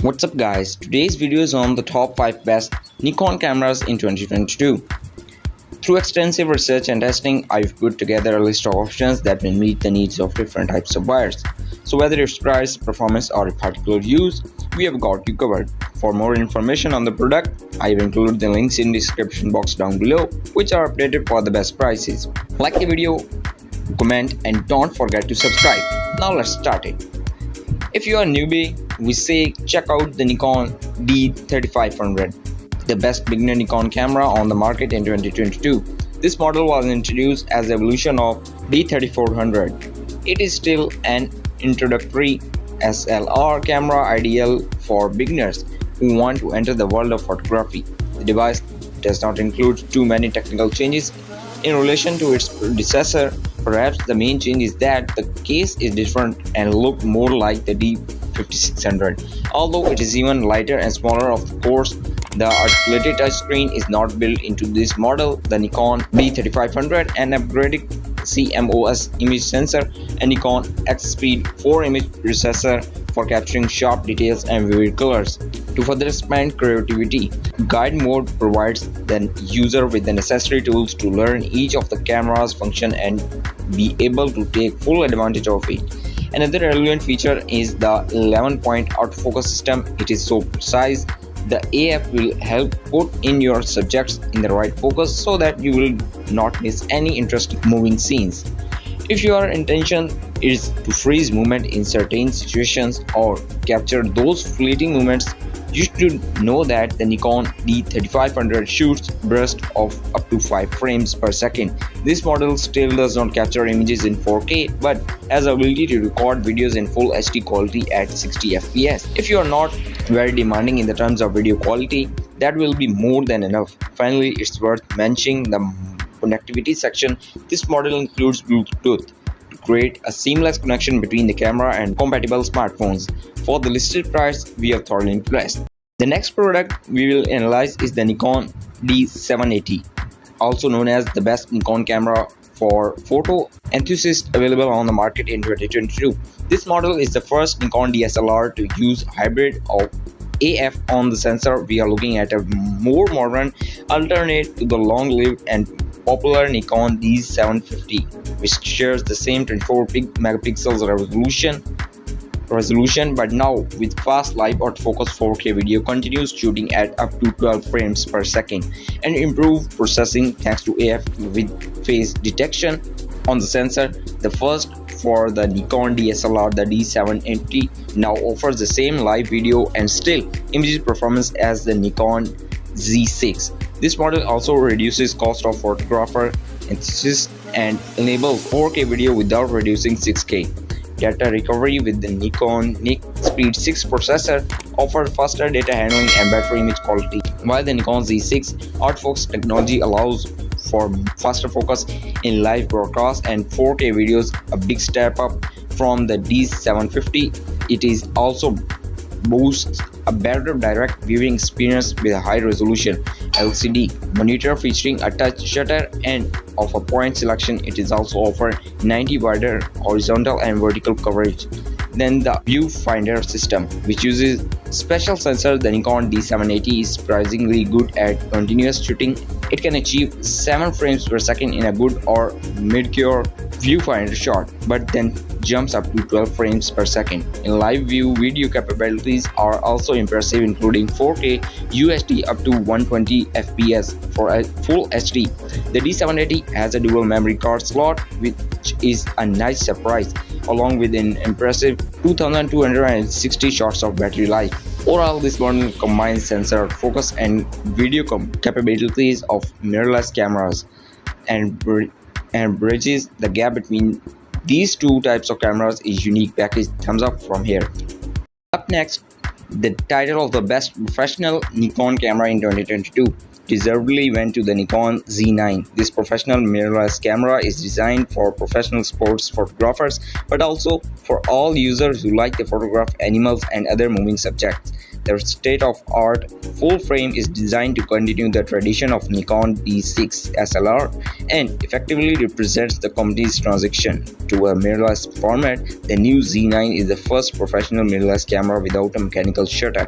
What's up guys, today's video is on the top 5 best Nikon cameras in 2022. Through extensive research and testing, I've put together a list of options that will meet the needs of different types of buyers. So whether it's price, performance or a particular use, we have got you covered. For more information on the product, I have included the links in the description box down below, which are updated for the best prices. Like the video, comment and don't forget to subscribe. Now let's start it. If you are a newbie, we say check out the Nikon D3500, the best beginner Nikon camera on the market in 2022. This model was introduced as the evolution of D3400. It is still an introductory SLR camera ideal for beginners who want to enter the world of photography. The device does not include too many technical changes in relation to its predecessor. Perhaps the main change is that the case is different and looks more like the D5600. Although it is even lighter and smaller, of course, the articulated touchscreen is not built into this model. The Nikon D3500, an upgraded CMOS image sensor, and Nikon X-Speed 4 image processor for capturing sharp details and vivid colors. To further expand creativity, Guide Mode provides the user with the necessary tools to learn each of the camera's function and be able to take full advantage of it. Another relevant feature is the 11-point autofocus system. It is so precise. The AF will help put in your subjects in the right focus so that you will not miss any interesting moving scenes. If your intention is to freeze movement in certain situations or capture those fleeting moments, you should know that the Nikon D3500 shoots bursts of up to 5 frames per second. This model still does not capture images in 4K but has the ability to record videos in full HD quality at 60 FPS. If you are not very demanding in the terms of video quality, that will be more than enough. Finally, it's worth mentioning the connectivity section. This model includes Bluetooth to create a seamless connection between the camera and compatible smartphones. For the listed price, we are thoroughly impressed. The next product we will analyze is the Nikon D780, also known as the best Nikon camera for photo enthusiasts available on the market in 2022. This model is the first Nikon DSLR to use hybrid of AF on the sensor. We are looking at a more modern alternate to the long-lived and popular Nikon D750, which shares the same 24 megapixels resolution but now with fast live autofocus 4K video, continuous shooting at up to 12 frames per second, and improved processing thanks to AF with face detection on the sensor. The first for the Nikon DSLR, the D780, now offers the same live video and still image performance as the Nikon Z6. This model also reduces cost of photographer enthusiasts and enables 4K video without reducing 6K. Data recovery with the Nikon Speed 6 processor offers faster data handling and better image quality, while the Nikon Z6 autofocus technology allows for faster focus in live broadcast and 4K videos, a big step up from the D750. It is also boasts a better direct viewing experience with a high resolution LCD monitor featuring a touch shutter and of a point selection. It is also offered 90 wider horizontal and vertical coverage than the viewfinder system, which uses special sensor. The Nikon D780 is surprisingly good at continuous shooting. It can achieve 7 frames per second in a good or mediocre viewfinder shot, but then jumps up to 12 frames per second. In live view, video capabilities are also impressive, including 4K UHD up to 120 FPS for a full HD. The D780 has a dual memory card slot, which is a nice surprise, along with an impressive 2260 shots of battery life. Overall, this model combines sensor, focus and video capabilities of mirrorless cameras and bridges the gap between these two types of cameras is unique package. Thumbs up from here. Up next, the title of the best professional Nikon camera in 2022. deservedly went to the Nikon Z9. This professional mirrorless camera is designed for professional sports photographers, but also for all users who like to photograph animals and other moving subjects. The state-of-art full frame is designed to continue the tradition of Nikon D6 SLR and effectively represents the company's transition to a mirrorless format. The new Z9 is the first professional mirrorless camera without a mechanical shutter.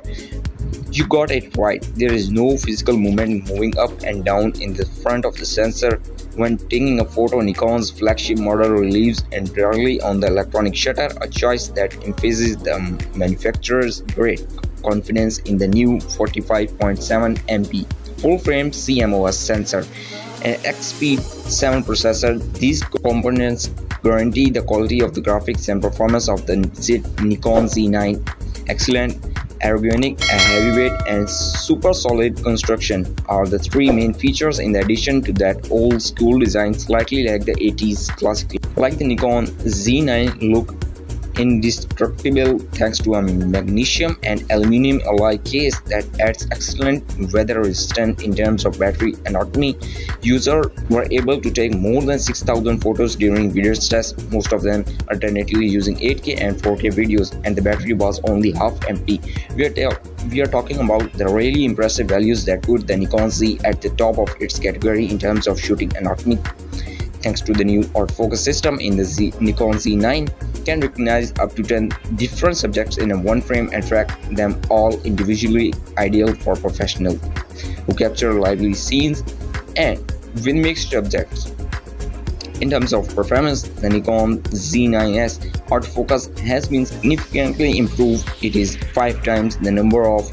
You got it right, there is no physical movement moving up and down in the front of the sensor. When taking a photo, Nikon's flagship model relies entirely on the electronic shutter, a choice that emphasizes the manufacturer's great confidence in the new 45.7 MP full-frame CMOS sensor and XP7 processor. These components guarantee the quality of the graphics and performance of the Nikon Z9. Excellent ergonomic, a heavyweight, and super solid construction are the three main features. In addition to that, old school design slightly like the 80s classic, like the Nikon Z9 look indestructible thanks to a magnesium and aluminum alloy case that adds excellent weather resistance. In terms of battery autonomy, users were able to take more than 6,000 photos during video tests, most of them alternately using 8K and 4K videos, and the battery was only half empty. We are talking about the really impressive values that put the Nikon Z at the top of its category in terms of shooting autonomy. Thanks to the new autofocus system in the Nikon Z9 can recognize up to 10 different subjects in a one frame and track them all individually, ideal for professionals who capture lively scenes and with mixed subjects. In terms of performance, the Nikon Z9's autofocus has been significantly improved. It is 5 times the number of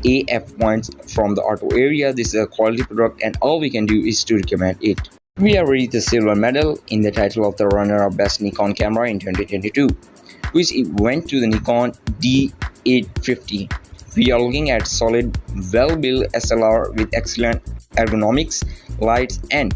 AF points from the auto area. This is a quality product and all we can do is to recommend it. We have reached the silver medal in the title of the runner-up Best Nikon Camera in 2022, which went to the Nikon D850. We are looking at solid, well-built SLR with excellent ergonomics, lights, and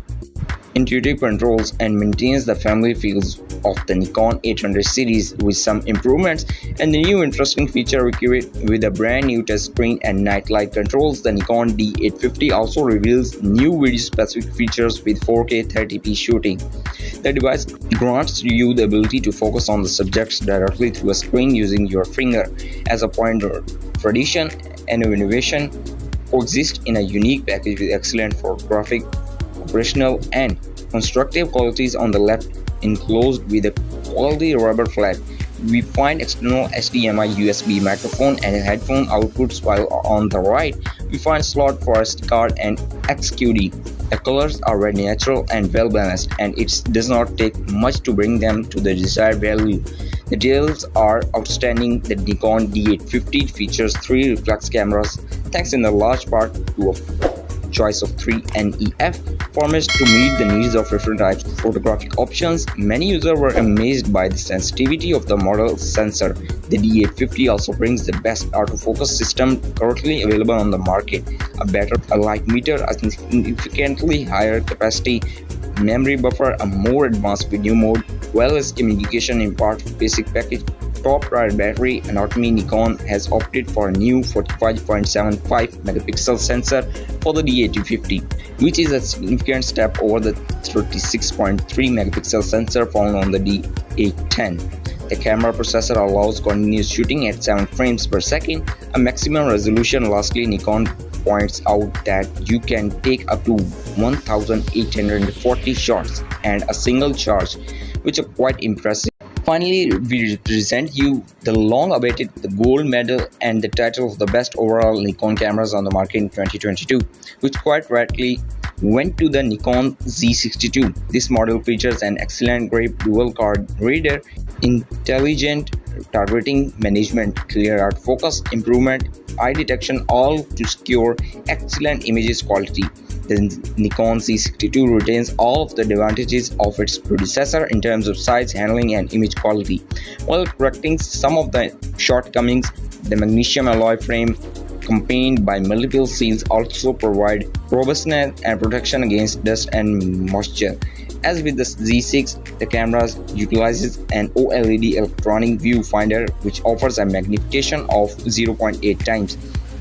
intuitive controls, and maintains the family feels of the Nikon 800 series with some improvements and the new interesting feature with a brand new touchscreen and night light controls. The Nikon D850 also reveals new video specific features with 4K 30p shooting. The device grants you the ability to focus on the subjects directly through a screen using your finger as a pointer. Tradition and innovation coexist in a unique package with excellent photographic, operational, and constructive qualities. On the left, enclosed with a quality rubber flap, we find external HDMI USB microphone and headphone outputs, while on the right we find slot for SD card and XQD. The colors are very natural and well balanced, and it does not take much to bring them to the desired value. The details are outstanding. The Nikon D850 features 3 reflex cameras, thanks in a large part to a choice of 3 NEF formats to meet the needs of different types of photographic options. Many users were amazed by the sensitivity of the model sensor. The D850 also brings the best autofocus system currently available on the market, a better light meter, a significantly higher capacity memory buffer, a more advanced video mode, wireless communication in part of basic package, top-tier battery autonomy. Nikon has opted for a new 45.75 megapixel sensor for the D850, which is a significant step over the 36.3 megapixel sensor found on the D810. The camera processor allows continuous shooting at 7 frames per second, a maximum resolution. Lastly, Nikon points out that you can take up to 1,840 shots and a single charge, which are quite impressive. Finally, we present you the long-awaited gold medal and the title of the best overall Nikon cameras on the market in 2022, which quite rightly went to the Nikon Z62. This model features an excellent grip dual card reader, intelligent targeting management, clear autofocus improvement, eye detection, all to secure excellent images quality. The Nikon Z62 retains all of the advantages of its predecessor in terms of size, handling, and image quality, while correcting some of the shortcomings. The magnesium alloy frame, accompanied by multiple seals, also provide robustness and protection against dust and moisture. As with the Z6, the camera utilizes an OLED electronic viewfinder which offers a magnification of 0.8 times.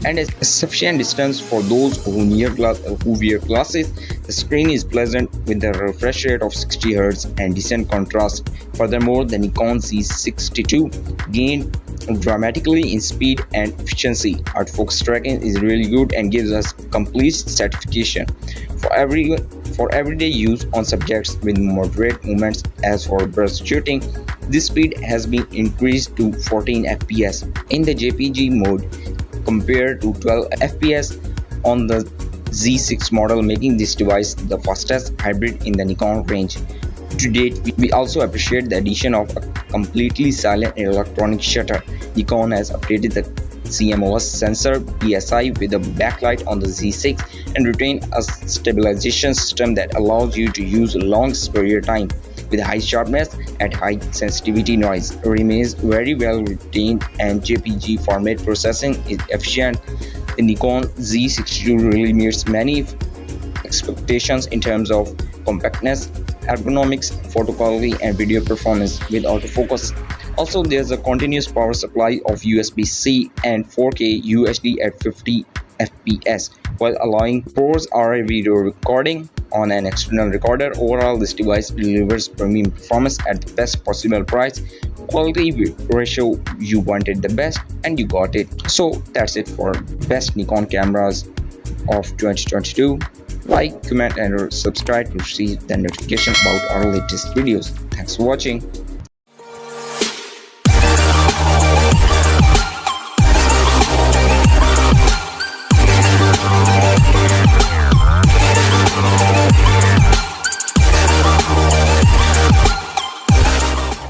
and a sufficient distance for those who wear glasses. The screen is pleasant with a refresh rate of 60 Hz and decent contrast. Furthermore, the Nikon Z62 gained dramatically in speed and efficiency. Autofocus tracking is really good and gives us complete certification for everyday use on subjects with moderate movements. As for burst shooting, this speed has been increased to 14 fps in the JPG mode compared to 12 fps on the Z6 model, making this device the fastest hybrid in the Nikon range. To date, we also appreciate the addition of a completely silent electronic shutter. Nikon has updated the CMOS sensor PSI with a backlight on the Z6 and retained a stabilization system that allows you to use long superior time with high sharpness at high sensitivity. Noise remains very well retained and JPG format processing is efficient. The Nikon Z62 really meets many expectations in terms of compactness, ergonomics, photo quality, and video performance with autofocus. Also, there's a continuous power supply of USB-C and 4K UHD at 50 fps while allowing ProRes RAW video recording on an external recorder. Overall, this device delivers premium performance at the best possible price. Quality ratio, you wanted the best and you got it. So that's it for best Nikon cameras of 2022. Like, comment and subscribe to receive the notification about our latest videos. Thanks for watching.